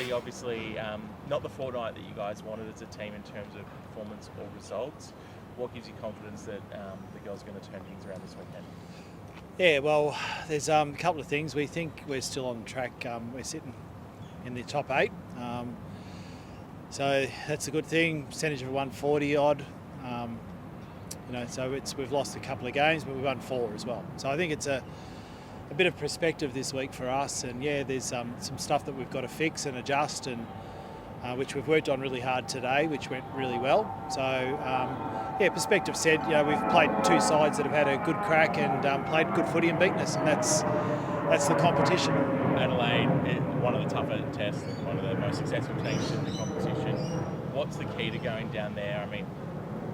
footy, obviously not the fortnight that you guys wanted as a team in terms of performance or results. What gives you confidence that the girls are going to turn things around this weekend? Yeah, well, there's a couple of things. We think we're still on track. We're sitting in the top 8. So that's a good thing. Percentage of 140 odd. So we've lost a couple of games, but we've won 4 as well. So I think it's a bit of perspective this week for us. And yeah, there's some stuff that we've got to fix and adjust, and which we've worked on really hard today, which went really well. So perspective said, we've played 2 sides that have had a good crack and played good footy and beaten us, and that's the competition. Adelaide is one of the tougher tests, one of the most successful teams in the competition. What's the key to going down there? I mean,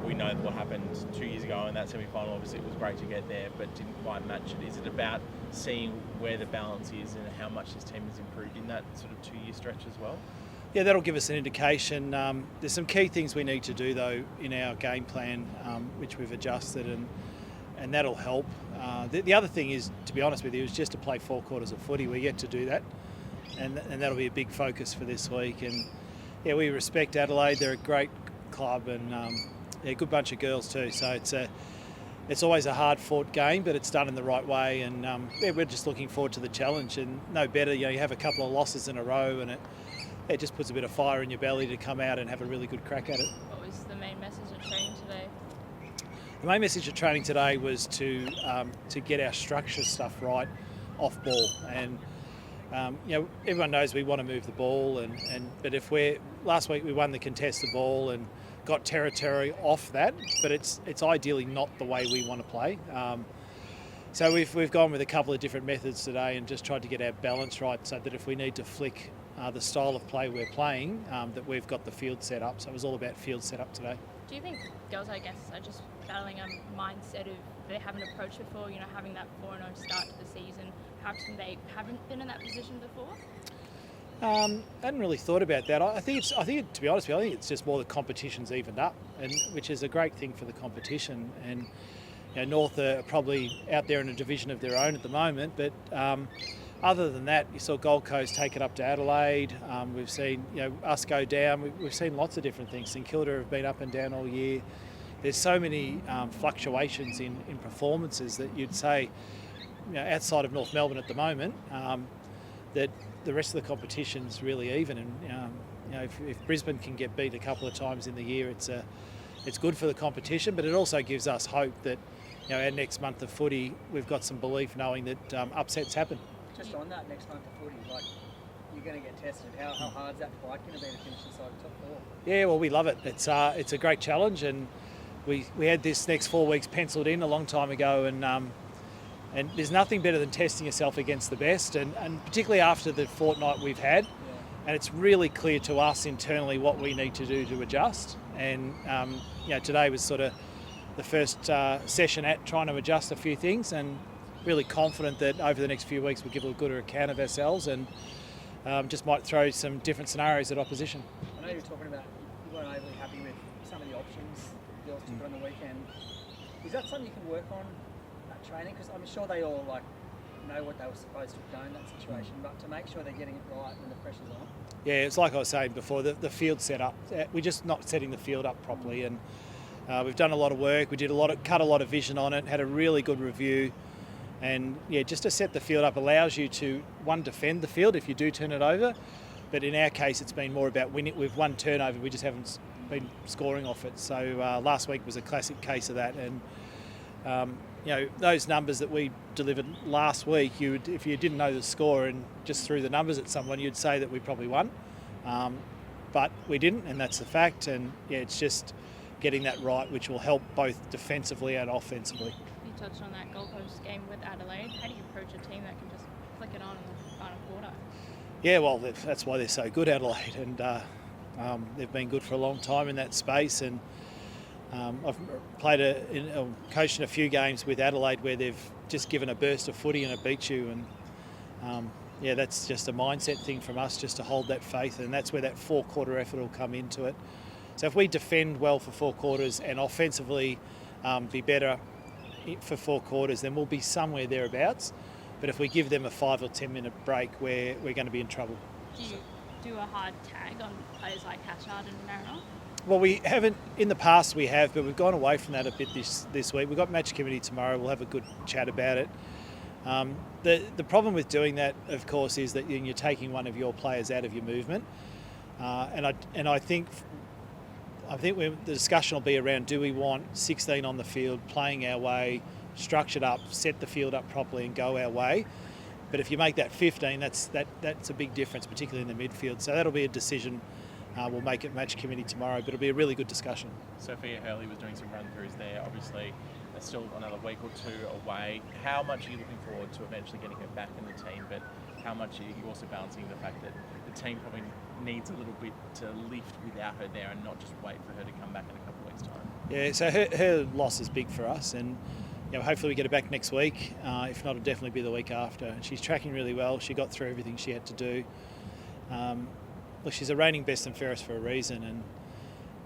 we know what happened 2 years ago in that semi-final. Obviously, it was great to get there, but didn't quite match it. Is it about seeing where the balance is and how much this team has improved in that sort of 2-year stretch as well? Yeah, that'll give us an indication. There's some key things we need to do, though, in our game plan, which we've adjusted, and that'll help. The other thing is, to be honest with you, is just to play 4 quarters of footy. We're yet to do that, and that'll be a big focus for this week. And yeah, we respect Adelaide. They're a great club, and they're a good bunch of girls too. So it's always a hard-fought game, but it's done in the right way. And we're just looking forward to the challenge. And no better, you have a couple of losses in a row, and it just puts a bit of fire in your belly to come out and have a really good crack at it. What was the main message of training today? The main message of training today was to get our structure stuff right off ball. And everyone knows we want to move the ball, but last week we won the contested ball and got territory off that, but it's ideally not the way we want to play. So we've gone with a couple of different methods today and just tried to get our balance right, so that if we need to flick the style of play we're playing, that we've got the field set up. So it was all about field set up today. Do you think girls, I guess, are just battling a mindset of they haven't approached before, having that 4-0 start to the season? Perhaps they haven't been in that position before? I hadn't really thought about that. I think to be honest with you, I think it's just more the competition's evened up, which is a great thing for the competition. And North are probably out there in a division of their own at the moment, but other than that, you saw Gold Coast take it up to Adelaide. We've seen us go down. We've seen lots of different things. St Kilda have been up and down all year. There's so many fluctuations in performances that you'd say, outside of North Melbourne at the moment, that the rest of the competition's really even. And if Brisbane can get beat a couple of times in the year, it's good for the competition. But it also gives us hope that our next month of footy, we've got some belief knowing that upsets happen. Just on that next month of footy, you're going to get tested. How hard is that fight going to be to finish inside the top 4? Yeah, well, we love it. It's a great challenge, and we had this next 4 weeks penciled in a long time ago, and there's nothing better than testing yourself against the best, and particularly after the fortnight we've had. And it's really clear to us internally what we need to do to adjust. And today was sort of the first session at trying to adjust a few things, and really confident that over the next few weeks we'll give a good account of ourselves, and just might throw some different scenarios at opposition. I know you were talking about you weren't overly happy with some of the options the girls took on the weekend. Is that something you can work on at training? Because I'm sure they all know what they were supposed to have done in that situation, but to make sure they're getting it right when the pressure's on. Yeah, it's like I was saying before, the field set up. We're just not setting the field up properly, and we've done a lot of work. We did cut a lot of vision on it, had a really good review. And just to set the field up allows you to, one, defend the field if you do turn it over. But in our case, it's been more about winning. We've won turnover, we just haven't been scoring off it. So last week was a classic case of that. And those numbers that we delivered last week, if you didn't know the score and just threw the numbers at someone, you'd say that we probably won. But we didn't, and that's the fact. And it's just getting that right, which will help both defensively and offensively. You touched on that Gold Coast game with Adelaide. How do you approach a team that can just flick it on in the final quarter? Yeah, well, that's why they're so good, Adelaide, and they've been good for a long time in that space. And I've coached in a few games with Adelaide where they've just given a burst of footy and it beats you. And that's just a mindset thing from us, just to hold that faith, and that's where that 4-quarter effort will come into it. So if we defend well for 4 quarters and offensively be better for 4 quarters, then we'll be somewhere thereabouts. But if we give them a 5 or 10 minute break, we're going to be in trouble. do a hard tag on players like Hatchard and Mariner? Well, we haven't, in the past we have, but we've gone away from that a bit this week. We've got match committee tomorrow, we'll have a good chat about it. The problem with doing that, of course, is that you're taking one of your players out of your movement. And I think the discussion will be around, do we want 16 on the field, playing our way, structured up, set the field up properly and go our way? But if you make that 15, that's a big difference, particularly in the midfield. So that'll be a decision we'll make at match committee tomorrow, but it'll be a really good discussion. Sophia Hurley was doing some run-throughs there. Obviously, there's still another week or two away. How much are you looking forward to eventually getting her back in the team, but how much are you also balancing the fact that the team probably needs a little bit to lift without her there and not just wait for her to come back in a couple of weeks' time? Yeah, so her loss is big for us, and hopefully we get her back next week. If not, it'll definitely be the week after. She's tracking really well. She got through everything she had to do. Look, she's a reigning best and fairest for a reason,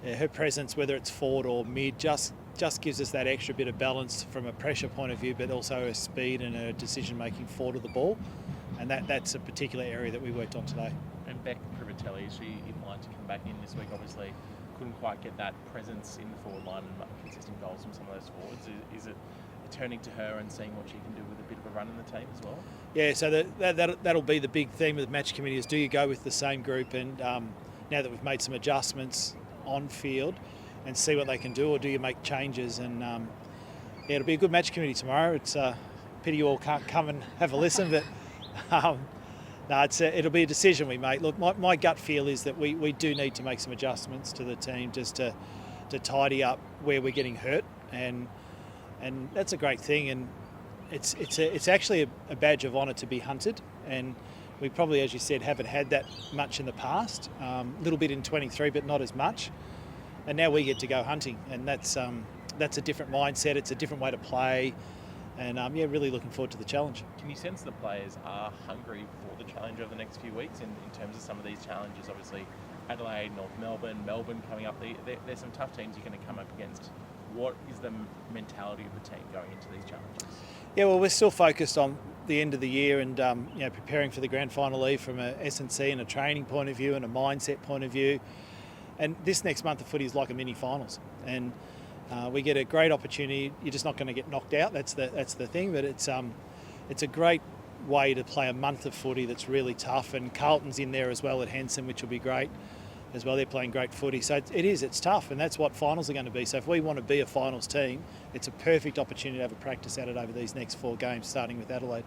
and her presence, whether it's forward or mid, just gives us that extra bit of balance from a pressure point of view, but also her speed and her decision-making forward of the ball. And that's a particular area that we worked on today. And Beck Privatelli, she in line to come back in this week, obviously couldn't quite get that presence in the forward line and consistent goals from some of those forwards. Is it turning to her and seeing what she can do with a bit of a run in the team as well? Yeah, so that'll be the big theme of the match committee is, do you go with the same group and now that we've made some adjustments on field and see what they can do, or do you make changes? And it'll be a good match committee tomorrow. It's a pity you all can't come and have a listen, but it'll be a decision we make. Look, my gut feel is that we do need to make some adjustments to the team just to tidy up where we're getting hurt, and that's a great thing. And it's actually a badge of honour to be hunted, and we probably, as you said, haven't had that much in the past. A little bit in 23, but not as much. And now we get to go hunting, and that's a different mindset. It's a different way to play. And really looking forward to the challenge. Can you sense the players are hungry for the challenge over the next few weeks in terms of some of these challenges? Obviously, Adelaide, North Melbourne coming up. There's some tough teams you're going to come up against. What is the mentality of the team going into these challenges? Yeah, well, we're still focused on the end of the year and preparing for the grand final eve from a S&C and a training point of view and a mindset point of view. And this next month of footy is like a mini finals, and we get a great opportunity. You're just not going to get knocked out. That's the thing. But it's a great way to play a month of footy that's really tough. And Carlton's in there as well at Henson, which will be great as well. They're playing great footy. So it's tough, and that's what finals are going to be. So if we want to be a finals team, it's a perfect opportunity to have a practice at it over these next 4 games, starting with Adelaide.